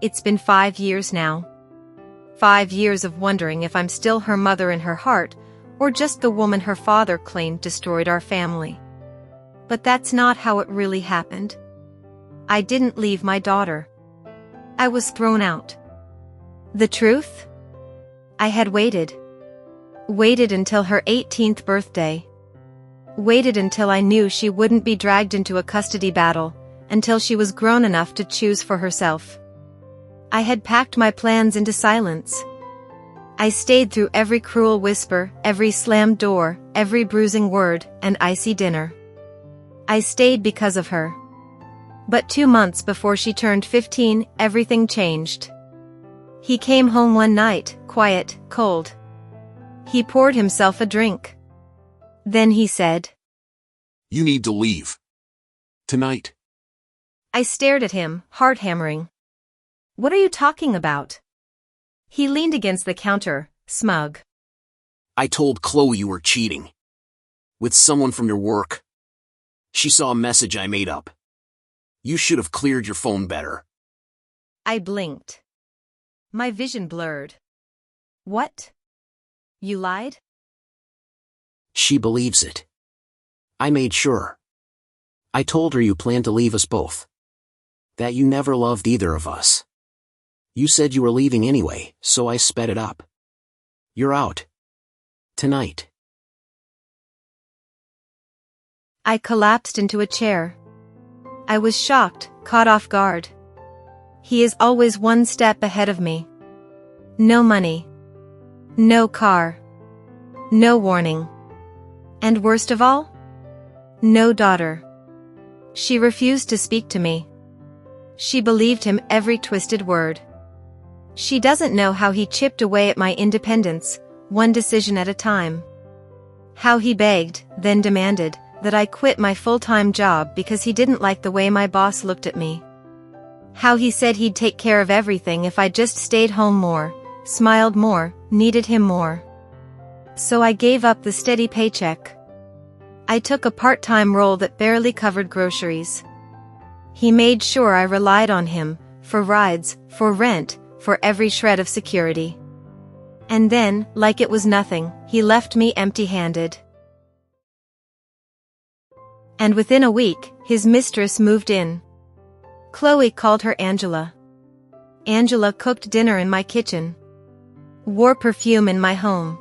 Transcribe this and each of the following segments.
It's been 5 years now. 5 years of wondering if I'm still her mother in her heart, or just the woman her father claimed destroyed our family. But that's not how it really happened. I didn't leave my daughter. I was thrown out. The truth? I had waited. Waited until her 18th birthday. Waited until I knew she wouldn't be dragged into a custody battle, until she was grown enough to choose for herself. I had packed my plans into silence. I stayed through every cruel whisper, every slammed door, every bruising word, and icy dinner. I stayed because of her. But 2 months before she turned 15, everything changed. He came home one night, quiet, cold. He poured himself a drink. Then he said, "You need to leave. Tonight." I stared at him, heart hammering. What are you talking about? He leaned against the counter, smug. "I told Chloe you were cheating. With someone from your work. She saw a message I made up. You should have cleared your phone better." I blinked. My vision blurred. What? You lied? She believes it. I made sure. I told her you planned to leave us both. That you never loved either of us. You said you were leaving anyway, so I sped it up. You're out. Tonight. I collapsed into a chair. I was shocked, caught off guard. He is always one step ahead of me. No money. No car. No warning. And worst of all? No daughter. She refused to speak to me. She believed him every twisted word. She doesn't know how he chipped away at my independence, one decision at a time. How he begged, then demanded, that I quit my full-time job because he didn't like the way my boss looked at me. How he said he'd take care of everything if I just stayed home more, smiled more, needed him more. So I gave up the steady paycheck. I took a part-time role that barely covered groceries. He made sure I relied on him, for rides, for rent, for every shred of security. And then, like it was nothing, he left me empty-handed. And within a week, his mistress moved in. Chloe called her Angela. Angela cooked dinner in my kitchen. Wore perfume in my home.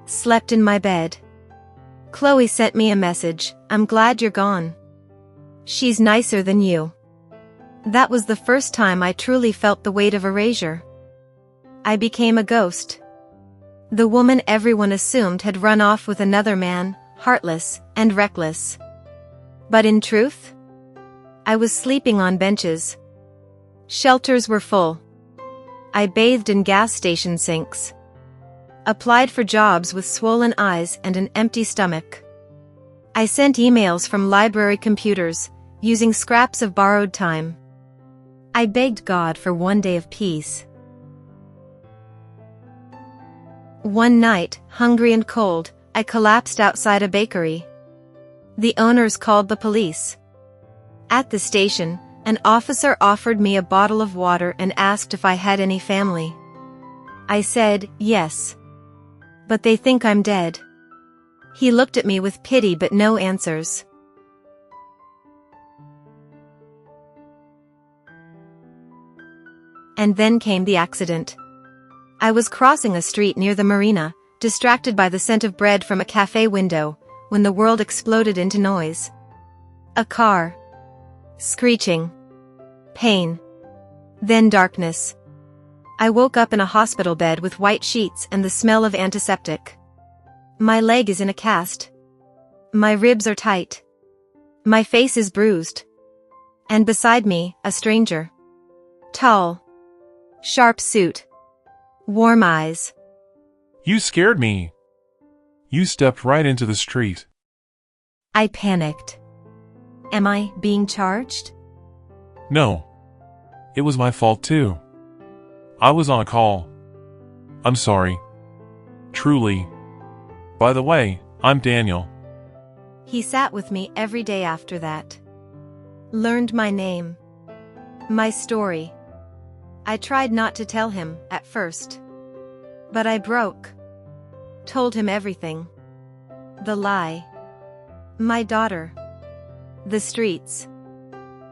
Slept in my bed. Chloe sent me a message, "I'm glad you're gone. She's nicer than you." That was the first time I truly felt the weight of erasure. I became a ghost. The woman everyone assumed had run off with another man, heartless and reckless. But in truth, I was sleeping on benches. Shelters were full. I bathed in gas station sinks. Applied for jobs with swollen eyes and an empty stomach. I sent emails from library computers, using scraps of borrowed time. I begged God for one day of peace. One night, hungry and cold, I collapsed outside a bakery. The owners called the police. At the station, an officer offered me a bottle of water and asked if I had any family. I said, yes. But they think I'm dead. He looked at me with pity but no answers. And then came the accident. I was crossing a street near the marina, distracted by the scent of bread from a cafe window, when the world exploded into noise. A car. Screeching. Pain. Then darkness. I woke up in a hospital bed with white sheets and the smell of antiseptic. My leg is in a cast. My ribs are tight. My face is bruised. And beside me, a stranger. Tall. Sharp suit. Warm eyes. You scared me. You stepped right into the street. I panicked. Am I being charged? No. It was my fault too. I was on a call. I'm sorry. Truly. By the way, I'm Daniel. He sat with me every day after that. Learned my name. My story. I tried not to tell him, at first. But I broke. Told him everything. The lie. My daughter. The streets.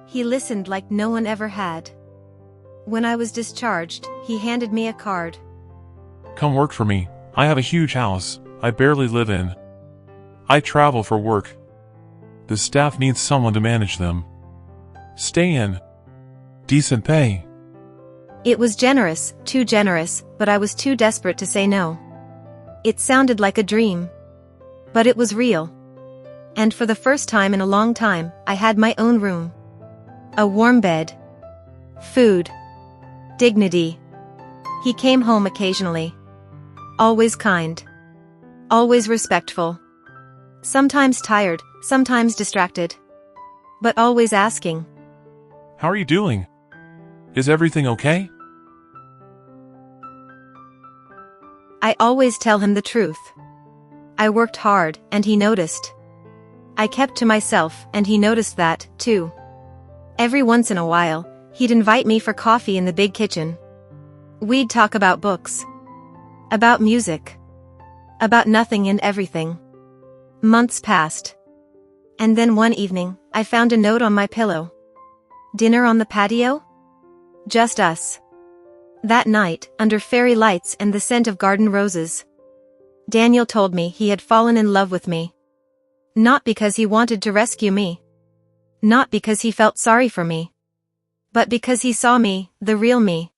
He listened like no one ever had. When I was discharged, he handed me a card. Come work for me. I have a huge house I barely live in. I travel for work. The staff needs someone to manage them. Stay in. Decent pay. It was generous, too generous, but I was too desperate to say no. It sounded like a dream. But it was real. And for the first time in a long time, I had my own room. A warm bed. Food. Dignity. He came home occasionally. Always kind. Always respectful. Sometimes tired, sometimes distracted. But always asking. How are you doing? Is everything okay? I always tell him the truth. I worked hard, and he noticed. I kept to myself, and he noticed that, too. Every once in a while, he'd invite me for coffee in the big kitchen. We'd talk about books. About music. About nothing and everything. Months passed. And then one evening, I found a note on my pillow. Dinner on the patio? Just us. That night, under fairy lights and the scent of garden roses. Daniel told me he had fallen in love with me. Not because he wanted to rescue me. Not because he felt sorry for me. But because he saw me, the real me.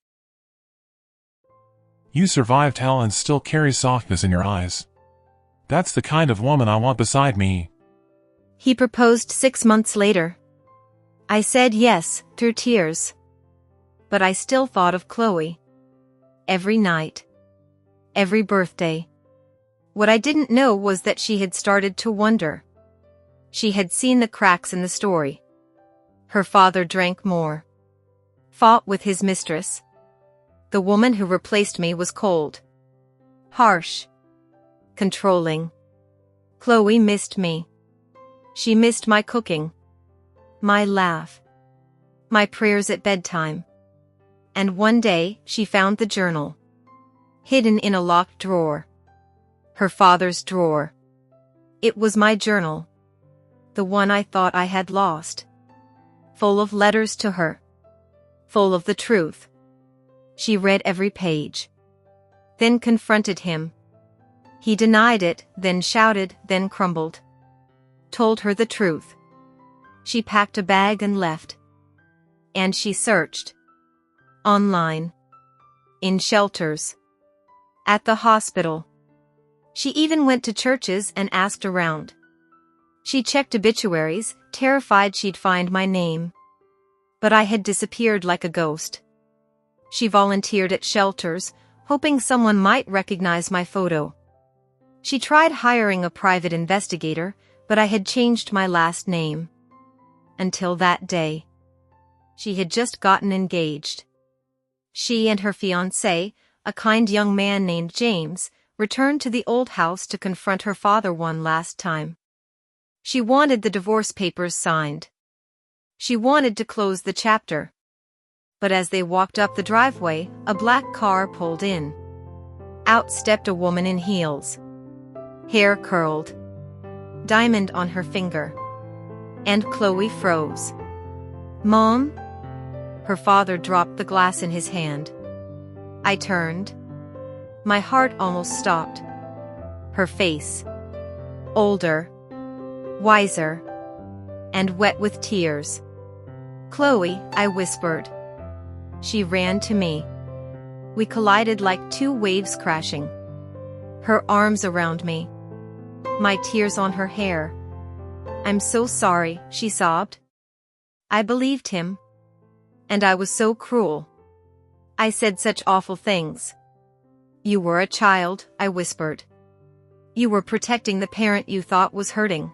You survived hell and still carry softness in your eyes. That's the kind of woman I want beside me. He proposed 6 months later. I said yes, through tears. But I still thought of Chloe. Every night. Every birthday. What I didn't know was that she had started to wonder. She had seen the cracks in the story. Her father drank more. Fought with his mistress. The woman who replaced me was cold. Harsh. Controlling. Chloe missed me. She missed my cooking. My laugh. My prayers at bedtime. And one day, she found the journal. Hidden in a locked drawer. Her father's drawer. It was my journal. The one I thought I had lost. Full of letters to her. Full of the truth. She read every page. Then confronted him. He denied it, then shouted, then crumbled. Told her the truth. She packed a bag and left. And she searched. Online. In shelters. At the hospital. She even went to churches and asked around. She checked obituaries, terrified she'd find my name. But I had disappeared like a ghost. She volunteered at shelters, hoping someone might recognize my photo. She tried hiring a private investigator, but I had changed my last name. Until that day. She had just gotten engaged. She and her fiancé, a kind young man named James, returned to the old house to confront her father one last time. She wanted the divorce papers signed. She wanted to close the chapter. But as they walked up the driveway, a black car pulled in. Out stepped a woman in heels. Hair curled. Diamond on her finger. And Chloe froze. "Mom?" Her father dropped the glass in his hand. I turned. My heart almost stopped. Her face. Older. Wiser. And wet with tears. "Chloe," I whispered. She ran to me. We collided like two waves crashing. Her arms around me. My tears on her hair. "I'm so sorry," she sobbed. I believed him. And I was so cruel. I said such awful things. "You were a child," I whispered. "You were protecting the parent you thought was hurting."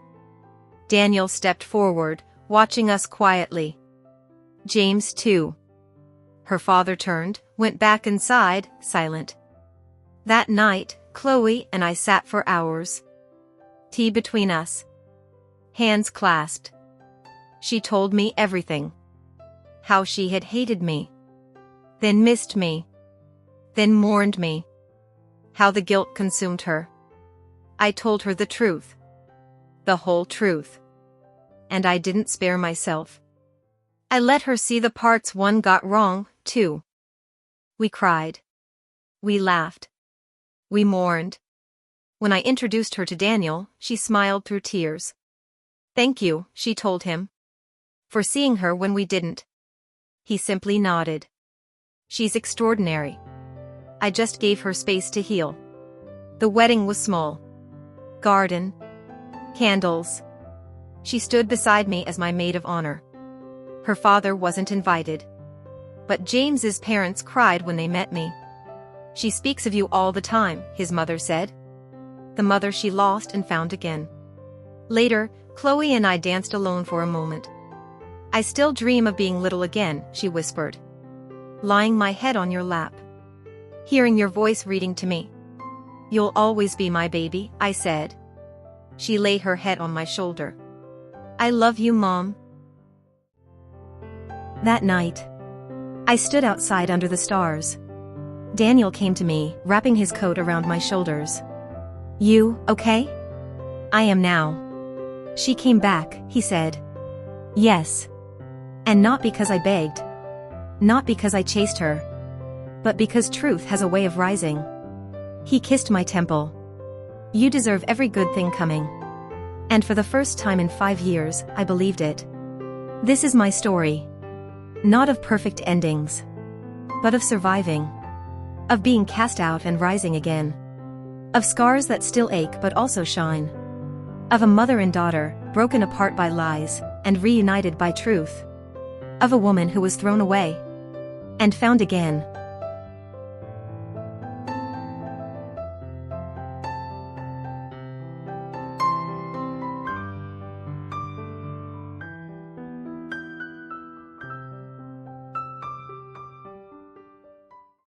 Daniel stepped forward, watching us quietly. James too. Her father turned, went back inside, silent. That night, Chloe and I sat for hours. Tea between us. Hands clasped. She told me everything. How she had hated me. then missed me, then mourned me. How the guilt consumed her. I told her the truth. The whole truth. And I didn't spare myself. I let her see the parts one got wrong, too. We cried. We laughed. We mourned. When I introduced her to Daniel, she smiled through tears. Thank you, she told him. For seeing her when we didn't. He simply nodded. She's extraordinary. I just gave her space to heal. The wedding was small. Garden. Candles. She stood beside me as my maid of honor. Her father wasn't invited. But James's parents cried when they met me. She speaks of you all the time, his mother said. The mother she lost and found again. Later, Chloe and I danced alone for a moment. I still dream of being little again, she whispered. Lying my head on your lap. Hearing your voice reading to me. You'll always be my baby, I said. She lay her head on my shoulder. I love you, Mom. That night, I stood outside under the stars. Daniel came to me, wrapping his coat around my shoulders. You, okay? I am now. She came back, he said. Yes. And not because I begged. Not because I chased her. But because truth has a way of rising. He kissed my temple. You deserve every good thing coming. And for the first time in 5 years, I believed it. This is my story. Not of perfect endings. But of surviving. Of being cast out and rising again. Of scars that still ache but also shine. Of a mother and daughter, broken apart by lies, and reunited by truth. Of a woman who was thrown away. And found again.